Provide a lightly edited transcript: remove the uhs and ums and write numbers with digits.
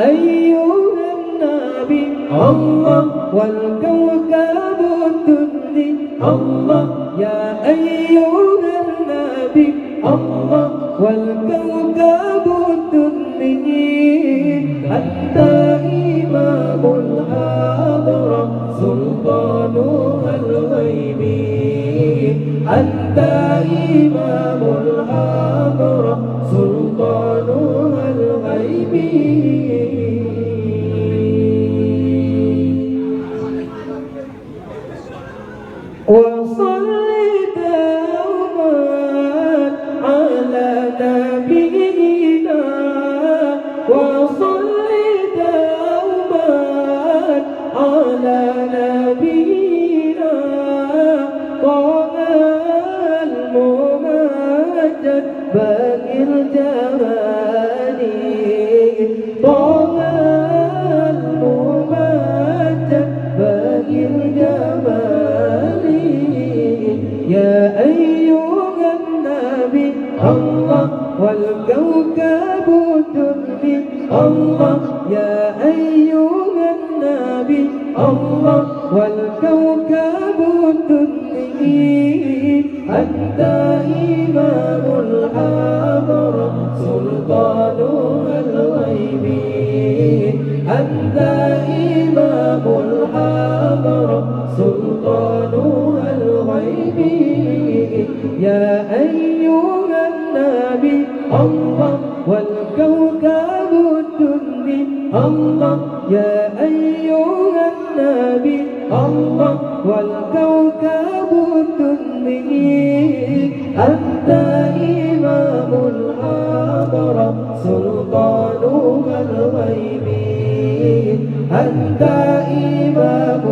أيها النبي الله والكوكب الدري الله يا أيها النبي الله والكوكب الدري أنت إمام الحضرة سلطان الغيب أنت إمام الحضرة سلطان الغيب وصل دوما على نبينا وصل دوما على نبينا طه الممجد باقي الجمال طه الممجد باقي الجمال يا أيها النبي الله والكوكب الدري الله يا أيها النبي الله والكوكب الدري أنت إمام الحضرة سلطان الغيب أنت إمام الحضرة سلطان الغيب يا أيها النبي الله والكوكب الدري الله يا أيها النبي الله والكوكب الدري أنت إمام الحضرة سلطان الغيب أنت إمام